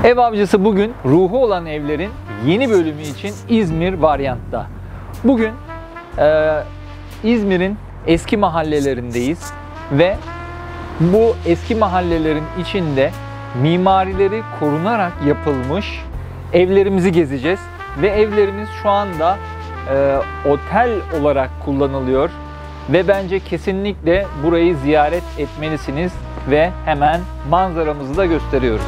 Ev Avcısı bugün ruhu olan evlerin yeni bölümü için İzmir Varyant'ta. Bugün İzmir'in eski mahallelerindeyiz ve bu eski mahallelerin içinde mimarileri korunarak yapılmış evlerimizi gezeceğiz. Ve evlerimiz şu anda otel olarak kullanılıyor ve bence kesinlikle burayı ziyaret etmelisiniz ve hemen manzaramızı da gösteriyoruz.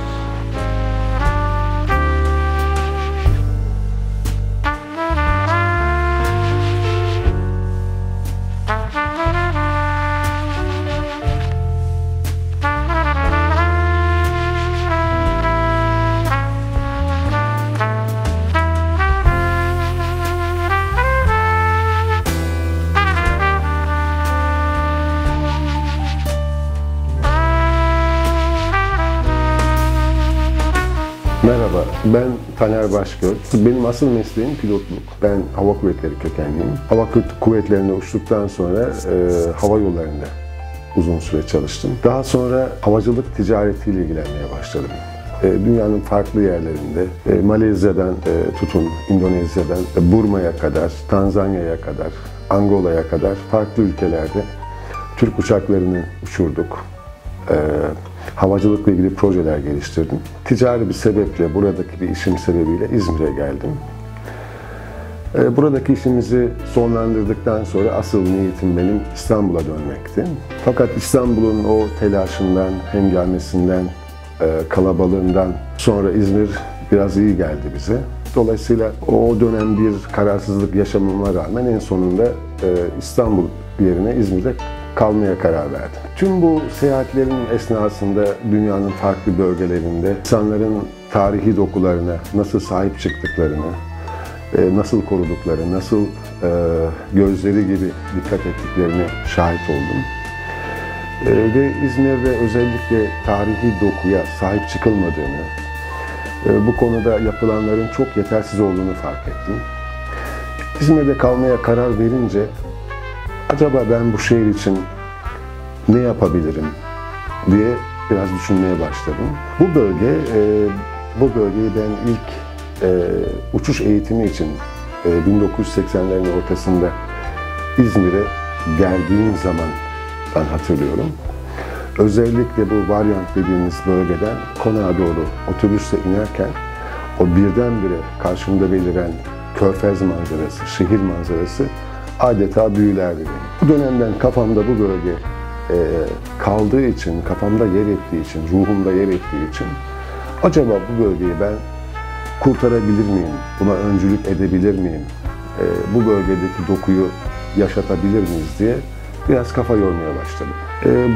Merhaba, ben Taner Başgöl. Benim asıl mesleğim pilotluk. Ben hava kuvvetleri kökenliyim. Hava kuvvetlerinde uçtuktan sonra hava yollarında uzun süre çalıştım. Daha sonra havacılık ticaretiyle ilgilenmeye başladım. Dünyanın farklı yerlerinde, Malezya'dan tutun, Endonezya'dan Burma'ya kadar, Tanzanya'ya kadar, Angola'ya kadar farklı ülkelerde Türk uçaklarını uçurduk. Havacılıkla ilgili projeler geliştirdim. Ticari bir sebeple, buradaki bir işim sebebiyle İzmir'e geldim. Buradaki işimizi sonlandırdıktan sonra asıl niyetim benim İstanbul'a dönmekti. Fakat İstanbul'un o telaşından, hengamesinden, kalabalığından sonra İzmir biraz iyi geldi bize. Dolayısıyla o dönem bir kararsızlık yaşamama rağmen en sonunda İstanbul yerine İzmir'de kalmaya karar verdim. Tüm bu seyahatlerin esnasında dünyanın farklı bölgelerinde insanların tarihi dokularına nasıl sahip çıktıklarını, nasıl korudukları, nasıl gözleri gibi dikkat ettiklerine şahit oldum. Ve İzmir'de özellikle tarihi dokuya sahip çıkılmadığını, bu konuda yapılanların çok yetersiz olduğunu fark ettim. İzmir'de kalmaya karar verince acaba ben bu şehir için ne yapabilirim diye biraz düşünmeye başladım. Bu bölgeyi ben ilk uçuş eğitimi için 1980'lerin ortasında İzmir'e geldiğim zamandan hatırlıyorum. Özellikle bu Varyant dediğimiz bölgeden konağa doğru otobüsle inerken o birdenbire karşımda beliren Körfez manzarası, şehir manzarası adeta büyülerdi beni. Bu dönemden kafamda bu bölge kaldığı için, kafamda yer ettiği için, ruhumda yer ettiği için acaba bu bölgeyi ben kurtarabilir miyim, buna öncülük edebilir miyim, bu bölgedeki dokuyu yaşatabilir miyiz diye biraz kafa yormaya başladım.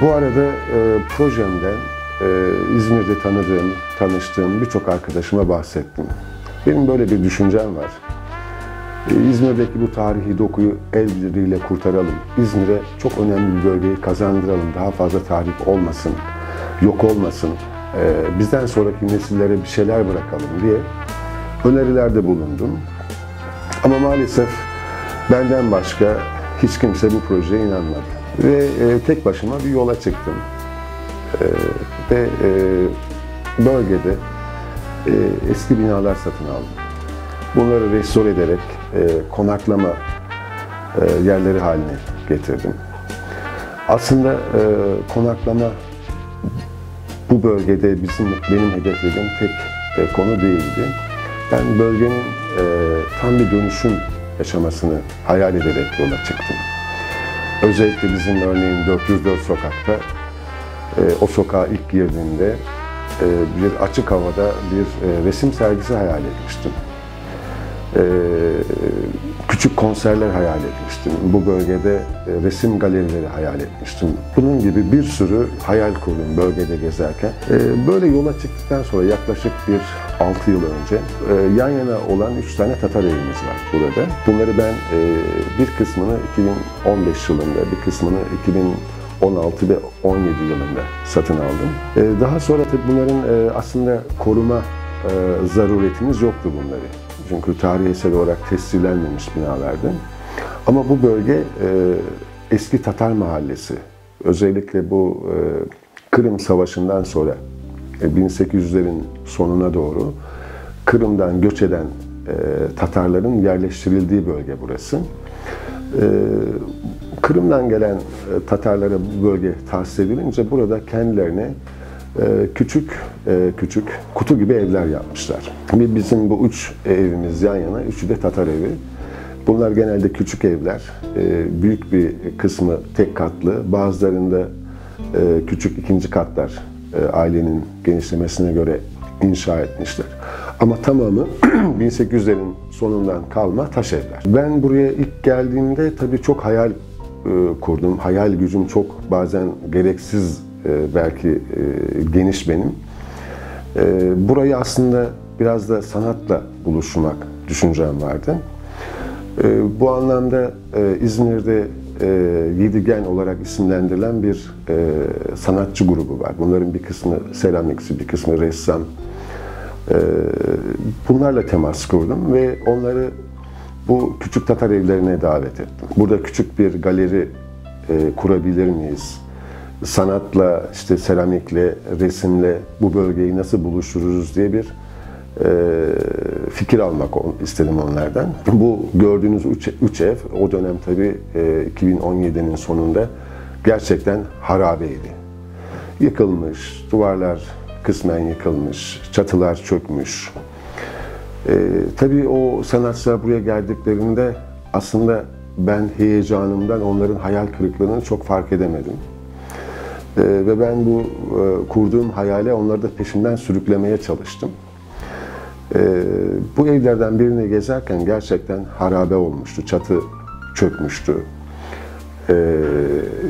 Bu arada projemden İzmir'de tanıştığım birçok arkadaşıma bahsettim. Benim böyle bir düşüncem var. İzmir'deki bu tarihi dokuyu el birliğiyle kurtaralım. İzmir'e çok önemli bir bölgeyi kazandıralım. Daha fazla tarih olmasın, yok olmasın. Bizden sonraki nesillere bir şeyler bırakalım diye önerilerde bulundum. Ama maalesef benden başka hiç kimse bu projeye inanmadı. Ve tek başıma bir yola çıktım. Ve bölgede eski binalar satın aldım. Bunları restore ederek konaklama yerleri haline getirdim. Aslında konaklama bu bölgede benim hedeflediğim tek konu değildi. Ben bölgenin tam bir dönüşüm yaşamasını hayal ederek yola çıktım. Özellikle bizim örneğin 404 sokakta o sokağa ilk girdiğimde bir açık havada bir resim sergisi hayal etmiştim. Küçük konserler hayal etmiştim. Bu bölgede resim galerileri hayal etmiştim. Bunun gibi bir sürü hayal kurdum bölgede gezerken. Böyle yola çıktıktan sonra yaklaşık 6 yıl önce yan yana olan 3 tane Tatar evimiz var burada. Bunları ben bir kısmını 2015 yılında, bir kısmını 2016 ve 17 yılında satın aldım. Daha sonra tabii bunların aslında koruma zaruretimiz yoktu bunları. Çünkü tarihi eser olarak tescillenmemiş binalardı. Ama bu bölge eski Tatar mahallesi. Özellikle bu Kırım Savaşı'ndan sonra 1800'lerin sonuna doğru Kırım'dan göç eden Tatarların yerleştirildiği bölge burası. Kırım'dan gelen Tatarlara bu bölge tahsis edilince burada kendilerine küçük kutu gibi evler yapmışlar. Bizim bu 3 evimiz yan yana, üçü de Tatar evi. Bunlar genelde küçük evler, büyük bir kısmı tek katlı, bazılarında küçük ikinci katlar ailenin genişlemesine göre inşa etmişler. Ama tamamı 1800'lerin sonundan kalma taş evler. Ben buraya ilk geldiğimde tabii çok hayal kurdum. Hayal gücüm çok bazen gereksiz belki geniş benim. Burayı aslında biraz da sanatla buluşturmak düşüncem vardı. Bu anlamda İzmir'de Yedigen olarak isimlendirilen bir sanatçı grubu var. Bunların bir kısmı seramikçi, bir kısmı ressam. Bunlarla temas kurdum ve onları bu küçük Tatar evlerine davet ettim. Burada küçük bir galeri kurabilir miyiz? Sanatla, işte seramikle, resimle bu bölgeyi nasıl buluştururuz diye bir fikir almak istedim onlardan. Bu gördüğünüz üç ev o dönem tabii 2017'nin sonunda gerçekten harabeydi. Yıkılmış, duvarlar kısmen yıkılmış, çatılar çökmüş. Tabii o sanatçılar buraya geldiklerinde aslında ben heyecanımdan onların hayal kırıklığını çok fark edemedim. Ve ben bu kurduğum hayale onları da peşinden sürüklemeye çalıştım. Bu evlerden birini gezerken gerçekten harabe olmuştu, çatı çökmüştü.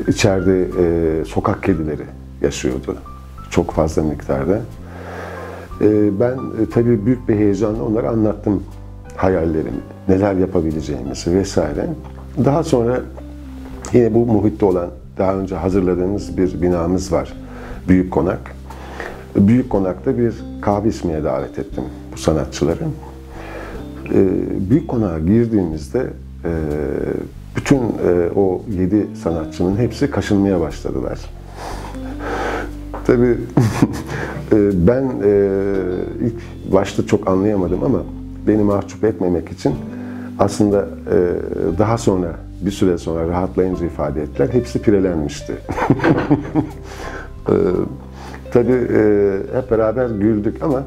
İçeride sokak kedileri yaşıyordu çok fazla miktarda. Ben tabii büyük bir heyecanla onlara anlattım hayallerimi, neler yapabileceğimizi vesaire. Daha sonra yine bu muhitte olan daha önce hazırladığımız bir binamız var, Büyük Konak. Büyük Konak'ta bir kahve içmeye davet ettim bu sanatçıları. Büyük Konak'a girdiğimizde bütün o 7 sanatçının hepsi kaşınmaya başladılar. Tabii ben ilk başta çok anlayamadım ama beni mahcup etmemek için aslında daha sonra bir süre sonra rahatlayınca ifade ettiler. Hepsi pirelenmişti. Tabii hep beraber güldük ama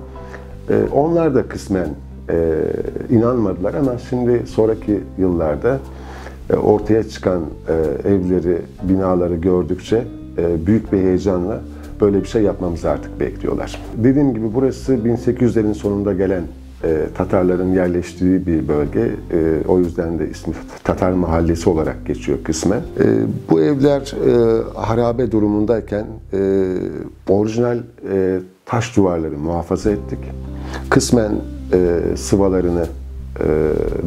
onlar da kısmen inanmadılar ama şimdi sonraki yıllarda ortaya çıkan evleri, binaları gördükçe büyük bir heyecanla böyle bir şey yapmamızı artık bekliyorlar. Dediğim gibi burası 1800'lerin sonunda gelen Tatarların yerleştiği bir bölge. O yüzden de ismi Tatar Mahallesi olarak geçiyor kısmen. Bu evler harabe durumundayken orijinal taş duvarları muhafaza ettik. Kısmen sıvalarını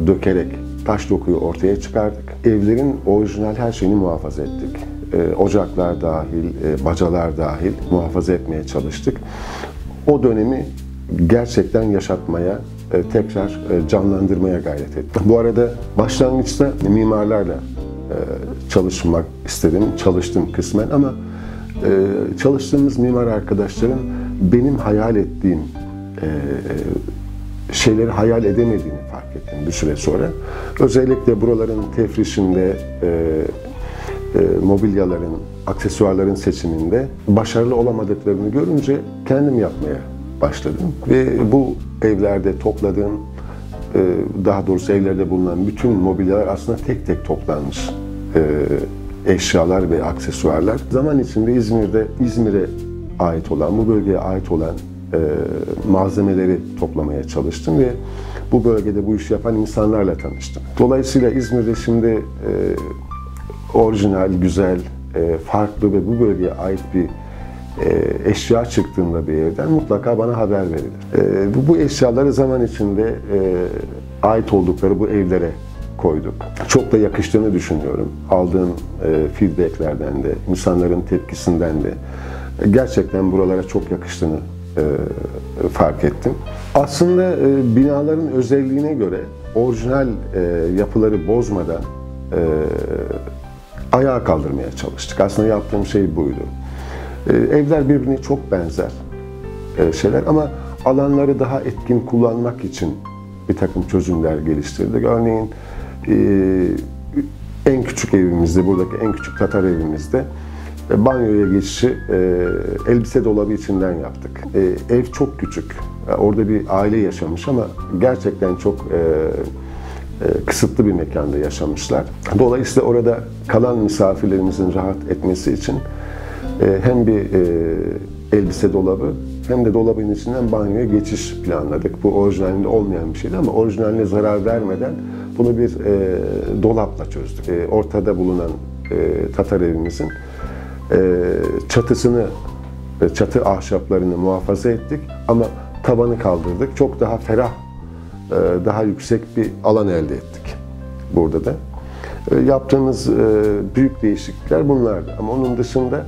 dökerek taş dokuyu ortaya çıkardık. Evlerin orijinal her şeyini muhafaza ettik. Ocaklar dahil, bacalar dahil muhafaza etmeye çalıştık. O dönemi gerçekten yaşatmaya, tekrar canlandırmaya gayret ettim. Bu arada başlangıçta mimarlarla çalışmak istedim, çalıştım kısmen ama çalıştığımız mimar arkadaşlarım benim hayal ettiğim şeyleri hayal edemediğini fark ettim bir süre sonra. Özellikle buraların tefrişinde, mobilyaların, aksesuarların seçiminde başarılı olamadıklarını görünce kendim yapmaya başladım. Ve bu evlerde topladığım, daha doğrusu evlerde bulunan bütün mobilyalar aslında tek tek toplanmış eşyalar ve aksesuarlar. Zaman içinde İzmir'e ait olan, bu bölgeye ait olan malzemeleri toplamaya çalıştım ve bu bölgede bu işi yapan insanlarla tanıştım. Dolayısıyla İzmir'de şimdi orijinal, güzel, farklı ve bu bölgeye ait bir eşya çıktığında bir evden mutlaka bana haber verilir. Bu eşyaları zaman içinde ait oldukları bu evlere koyduk. Çok da yakıştığını düşünüyorum. Aldığım feedbacklerden de, insanların tepkisinden de gerçekten buralara çok yakıştığını fark ettim. Aslında binaların özelliğine göre orijinal yapıları bozmadan ayağa kaldırmaya çalıştık. Aslında yaptığım şey buydu. Evler birbirine çok benzer. şeyler ama alanları daha etkin kullanmak için bir takım çözümler geliştirdik. Örneğin en küçük evimizde, buradaki en küçük Tatar evimizde banyoya geçişi elbise dolabı içinden yaptık. Ev çok küçük. Orada bir aile yaşamış ama gerçekten çok kısıtlı bir mekanda yaşamışlar. Dolayısıyla orada kalan misafirlerimizin rahat etmesi için hem bir elbise dolabı hem de dolabın içinden banyoya geçiş planladık. Bu orijinalinde olmayan bir şeydi ama orijinaline zarar vermeden bunu bir dolapla çözdük. Ortada bulunan Tatar evimizin çatısını, çatı ahşaplarını muhafaza ettik ama tabanı kaldırdık. Çok daha ferah, daha yüksek bir alan elde ettik burada da. Yaptığımız büyük değişiklikler bunlardı. Ama onun dışında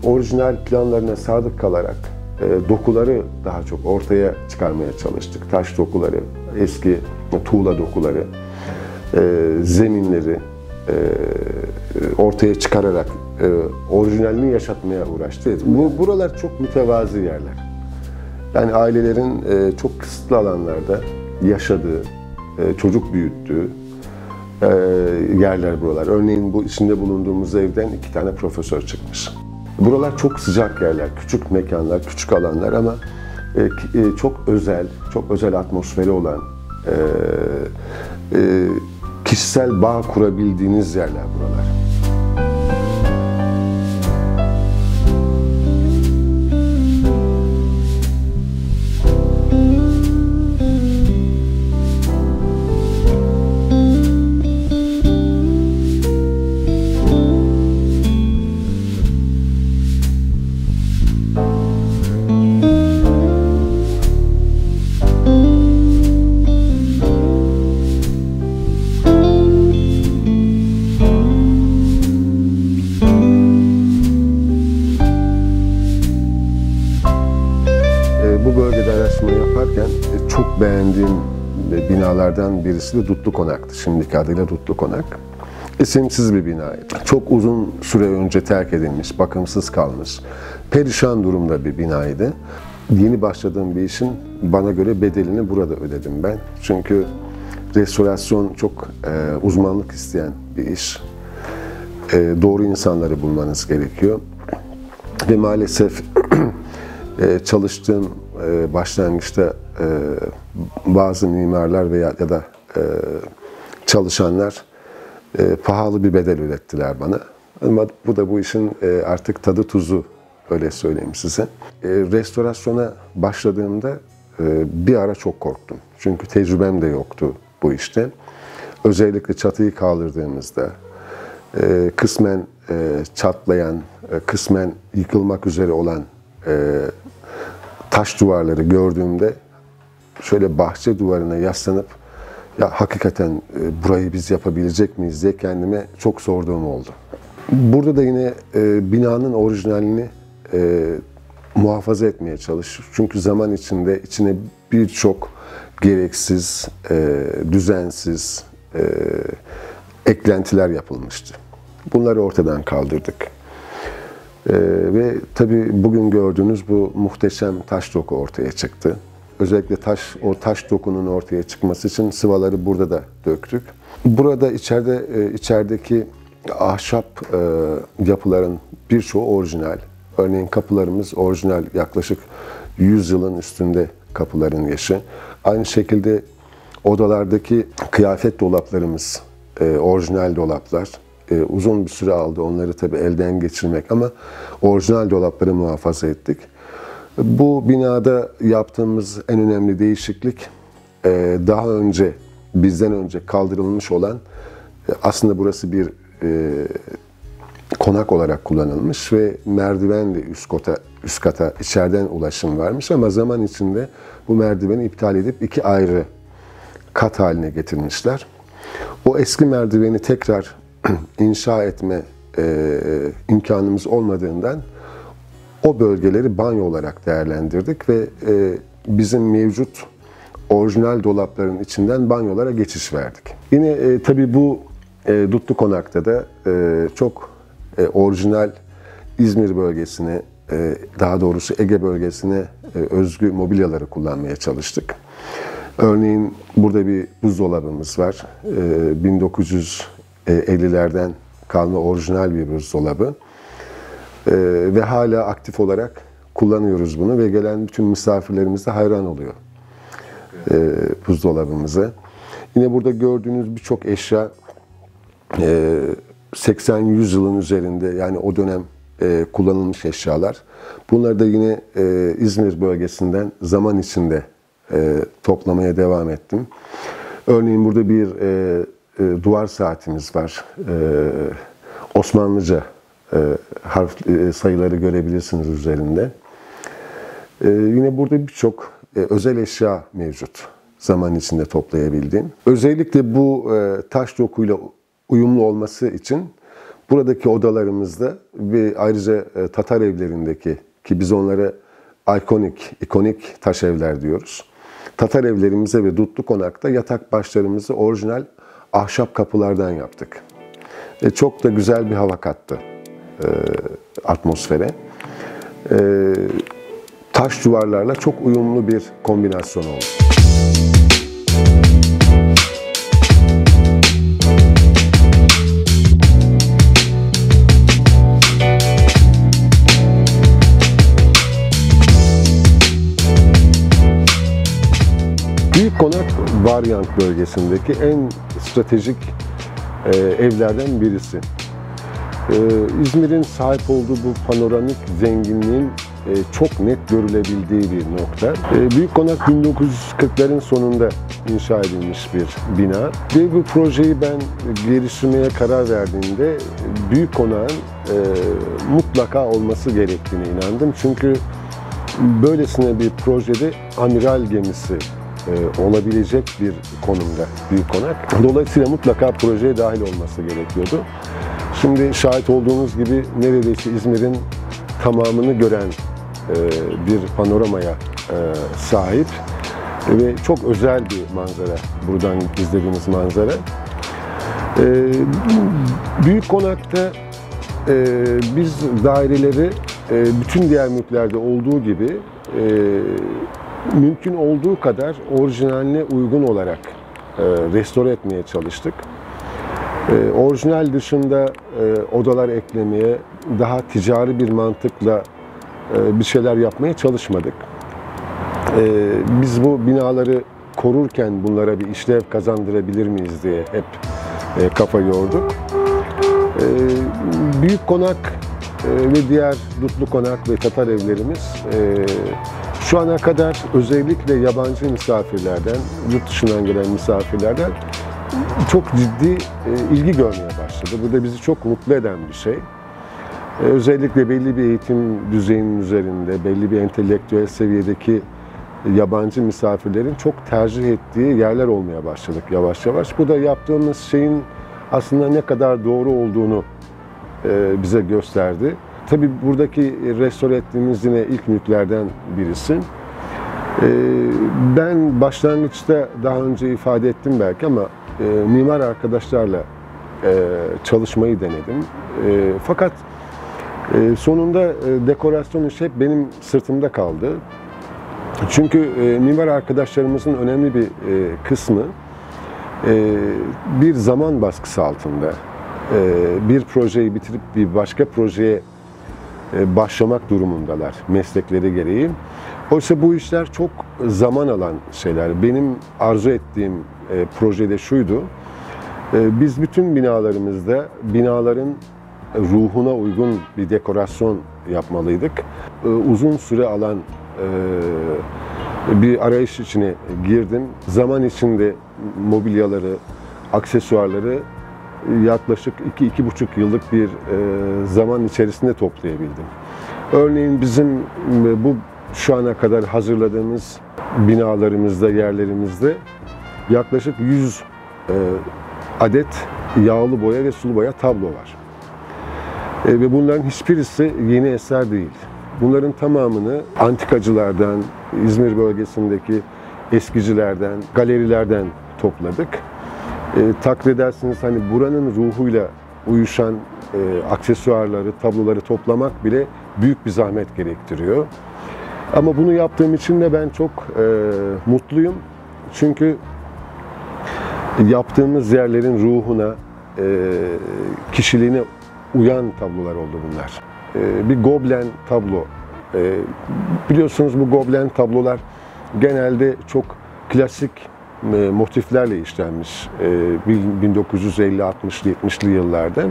orijinal planlarına sadık kalarak dokuları daha çok ortaya çıkarmaya çalıştık. Taş dokuları, eski tuğla dokuları, zeminleri ortaya çıkararak orijinalini yaşatmaya uğraştık. Buralar çok mütevazi yerler. Yani ailelerin çok kısıtlı alanlarda yaşadığı, çocuk büyüttüğü yerler buralar. Örneğin bu içinde bulunduğumuz evden 2 tane profesör çıkmış. Buralar çok sıcak yerler, küçük mekanlar, küçük alanlar ama çok özel atmosferi olan, kişisel bağ kurabildiğiniz yerler buralar. Bu bölgede araştırma yaparken çok beğendiğim binalardan birisi de Dutlu Konak'tı. Şimdiki adıyla Dutlu Konak. İsimsiz bir binaydı. Çok uzun süre önce terk edilmiş, bakımsız kalmış, perişan durumda bir binaydı. Yeni başladığım bir işin bana göre bedelini burada ödedim ben. Çünkü restorasyon çok uzmanlık isteyen bir iş. Doğru insanları bulmanız gerekiyor. Ve maalesef çalıştığım başlangıçta bazı mimarlar veya ya da çalışanlar pahalı bir bedel ödettiler bana. Ama bu da bu işin artık tadı tuzu, öyle söyleyeyim size. Restorasyona başladığımda bir ara çok korktum. Çünkü tecrübem de yoktu bu işte. Özellikle çatıyı kaldırdığımızda kısmen çatlayan, kısmen yıkılmak üzere olan taş duvarları gördüğümde şöyle bahçe duvarına yaslanıp ya hakikaten burayı biz yapabilecek miyiz diye kendime çok sorduğum oldu. Burada da yine binanın orijinalini muhafaza etmeye çalıştık. Çünkü zaman içinde içine birçok gereksiz, düzensiz eklentiler yapılmıştı. Bunları ortadan kaldırdık. Ve tabii bugün gördüğünüz bu muhteşem taş doku ortaya çıktı. Özellikle o taş dokunun ortaya çıkması için sıvaları burada da döktük. Burada içerideki ahşap yapıların birçoğu orijinal. Örneğin kapılarımız orijinal, yaklaşık 100 yılın üstünde kapıların yaşı. Aynı şekilde odalardaki kıyafet dolaplarımız orijinal dolaplar. Uzun bir süre aldı onları tabii elden geçirmek ama orijinal dolapları muhafaza ettik. Bu binada yaptığımız en önemli değişiklik daha önce, bizden önce kaldırılmış olan, aslında burası bir konak olarak kullanılmış ve merdivenle üst kata içeriden ulaşım varmış ama zaman içinde bu merdiveni iptal edip 2 ayrı kat haline getirmişler. O eski merdiveni tekrar inşa etme imkanımız olmadığından o bölgeleri banyo olarak değerlendirdik ve bizim mevcut orijinal dolapların içinden banyolara geçiş verdik. Yine tabii bu Dutlu Konak'ta da çok orijinal İzmir bölgesine daha doğrusu Ege bölgesine özgü mobilyaları kullanmaya çalıştık. Örneğin burada bir buzdolabımız var. 1950'lerden kalma orijinal bir buzdolabı. Ve hala aktif olarak kullanıyoruz bunu ve gelen bütün misafirlerimiz de hayran oluyor buzdolabımıza. Yine burada gördüğünüz birçok eşya 80-100 yılın üzerinde, yani o dönem kullanılmış eşyalar. Bunları da yine İzmir bölgesinden zaman içinde toplamaya devam ettim. Örneğin burada bir duvar saatimiz var. Osmanlıca harf sayıları görebilirsiniz üzerinde. Yine burada birçok özel eşya mevcut. Zaman içinde toplayabildiğim. Özellikle bu taş dokuyla uyumlu olması için buradaki odalarımızda ve ayrıca Tatar evlerindeki, ki biz onlara ikonik taş evler diyoruz. Tatar evlerimize ve Dutlu Konak'ta yatak başlarımızı orijinal ahşap kapılardan yaptık. Çok da güzel bir hava kattı atmosfere. Taş duvarlarla çok uyumlu bir kombinasyon oldu. Büyük Konak Varyant bölgesindeki en stratejik evlerden birisi. İzmir'in sahip olduğu bu panoramik zenginliğin çok net görülebildiği bir nokta. Büyük Konak 1940'ların sonunda inşa edilmiş bir bina. Ve bu projeyi ben geliştirmeye karar verdiğimde Büyük Konak'ın mutlaka olması gerektiğine inandım. Çünkü böylesine bir projede amiral gemisi olabilecek bir konumda Büyük Konak. Dolayısıyla mutlaka projeye dahil olması gerekiyordu. Şimdi şahit olduğunuz gibi neredeyse İzmir'in tamamını gören bir panoramaya sahip ve çok özel bir manzara, buradan izlediğiniz manzara. Büyük Konak'ta biz daireleri bütün diğer mülklerde olduğu gibi mümkün olduğu kadar orijinaline uygun olarak restore etmeye çalıştık. Orijinal dışında odalar eklemeye, daha ticari bir mantıkla bir şeyler yapmaya çalışmadık. Biz bu binaları korurken bunlara bir işlev kazandırabilir miyiz diye hep kafa yorduk. Büyük Konak ve diğer Dutlu Konak ve Tatar evlerimiz şu ana kadar özellikle yabancı misafirlerden, yurt dışından gelen misafirlerden çok ciddi ilgi görmeye başladı. Bu da bizi çok mutlu eden bir şey. Özellikle belli bir eğitim düzeyinin üzerinde, belli bir entelektüel seviyedeki yabancı misafirlerin çok tercih ettiği yerler olmaya başladık yavaş yavaş. Bu da yaptığımız şeyin aslında ne kadar doğru olduğunu bize gösterdi. Tabii buradaki restore ettiğimiz yine ilk mülklerden birisi. Ben başlangıçta daha önce ifade ettim belki ama mimar arkadaşlarla çalışmayı denedim. Fakat sonunda dekorasyon işi hep benim sırtımda kaldı. Çünkü mimar arkadaşlarımızın önemli bir kısmı bir zaman baskısı altında. Bir projeyi bitirip bir başka projeye başlamak durumundalar meslekleri gereği. Oysa bu işler çok zaman alan şeyler. Benim arzu ettiğim projede şuydu. Biz bütün binalarımızda binaların ruhuna uygun bir dekorasyon yapmalıydık. Uzun süre alan bir arayış içine girdim. Zaman içinde mobilyaları, aksesuarları yaklaşık 2-2,5 yıllık bir zaman içerisinde toplayabildim. Örneğin bizim bu şu ana kadar hazırladığımız binalarımızda, yerlerimizde yaklaşık 100 adet yağlı boya ve sulu boya tablo var. Ve bunların hiçbirisi yeni eser değil. Bunların tamamını antikacılardan, İzmir bölgesindeki eskicilerden, galerilerden topladık. Takdir edersiniz hani buranın ruhuyla uyuşan aksesuarları, tabloları toplamak bile büyük bir zahmet gerektiriyor. Ama bunu yaptığım için de ben çok mutluyum. Çünkü yaptığımız yerlerin ruhuna, kişiliğine uyan tablolar oldu bunlar. Bir Goblen tablo. Biliyorsunuz bu Goblen tablolar genelde çok klasik motiflerle işlenmiş 1950, 60'lı, 70'li yıllarda.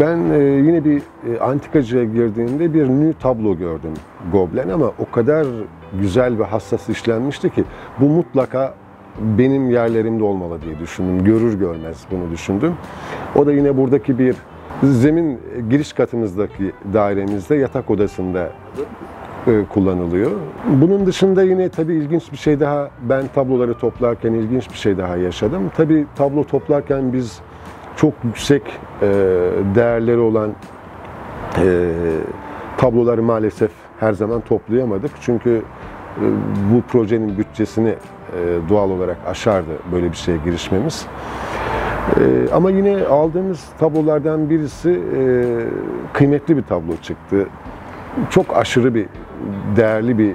Ben yine bir antikacıya girdiğimde bir nü tablo gördüm Goblen ama o kadar güzel ve hassas işlenmişti ki bu mutlaka benim yerlerimde olmalı diye düşündüm. Görür görmez bunu düşündüm. O da yine buradaki bir zemin giriş katımızdaki dairemizde yatak odasında kullanılıyor. Bunun dışında yine tabii ilginç bir şey daha, ben tabloları toplarken ilginç bir şey daha yaşadım. Tabii tablo toplarken biz çok yüksek değerleri olan tabloları maalesef her zaman toplayamadık. Çünkü bu projenin bütçesini doğal olarak aşardı böyle bir şeye girişmemiz. Ama yine aldığımız tablolardan birisi kıymetli bir tablo çıktı. Çok aşırı bir, değerli bir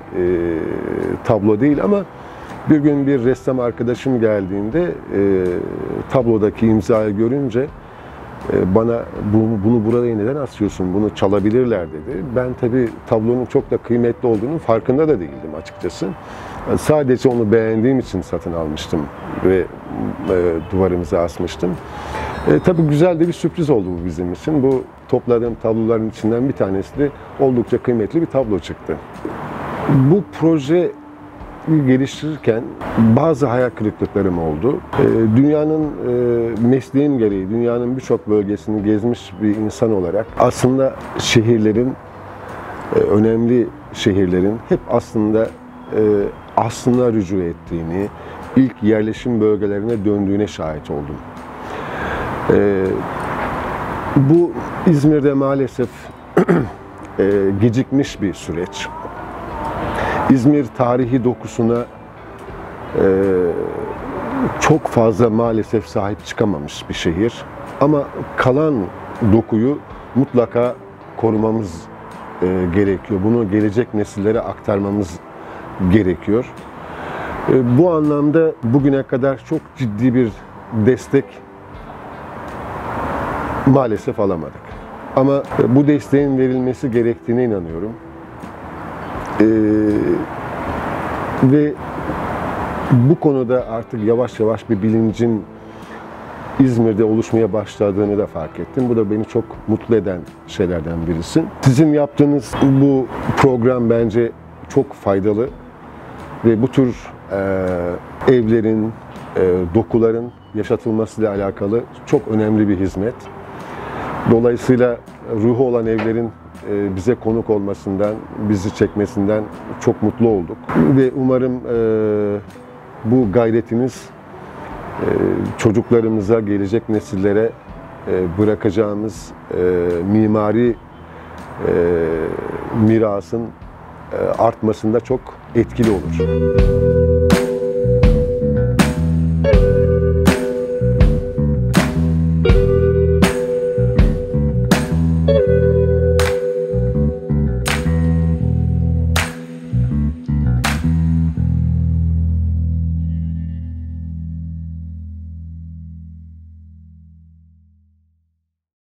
tablo değil ama bir gün bir ressam arkadaşım geldiğinde tablodaki imzayı görünce bana bunu buraya neden asıyorsun, bunu çalabilirler dedi. Ben tabii tablonun çok da kıymetli olduğunun farkında da değildim açıkçası. Sadece onu beğendiğim için satın almıştım ve duvarımıza asmıştım. Tabii güzel de bir sürpriz oldu bu bizim için. Bu topladığım tabloların içinden bir tanesi de oldukça kıymetli bir tablo çıktı. Bu proje geliştirirken bazı hayal kırıklıklarım oldu. Dünyanın, mesleğim gereği dünyanın birçok bölgesini gezmiş bir insan olarak aslında şehirlerin, önemli şehirlerin hep aslında aslına rücu ettiğini, ilk yerleşim bölgelerine döndüğüne şahit oldum. Bu İzmir'de maalesef gecikmiş bir süreç. İzmir tarihi dokusuna çok fazla maalesef sahip çıkamamış bir şehir. Ama kalan dokuyu mutlaka korumamız gerekiyor. Bunu gelecek nesillere aktarmamız gerekiyor. Bu anlamda bugüne kadar çok ciddi bir destek maalesef alamadık. Ama bu desteğin verilmesi gerektiğine inanıyorum. Ve bu konuda artık yavaş yavaş bir bilincin İzmir'de oluşmaya başladığını da fark ettim. Bu da beni çok mutlu eden şeylerden birisi. Sizin yaptığınız bu program bence çok faydalı ve bu tür evlerin, dokuların yaşatılmasıyla alakalı çok önemli bir hizmet. Dolayısıyla ruhu olan evlerin bize konuk olmasından, bizi çekmesinden çok mutlu olduk. Ve umarım bu gayretiniz çocuklarımıza, gelecek nesillere bırakacağımız mimari mirasın artmasında çok etkili olur.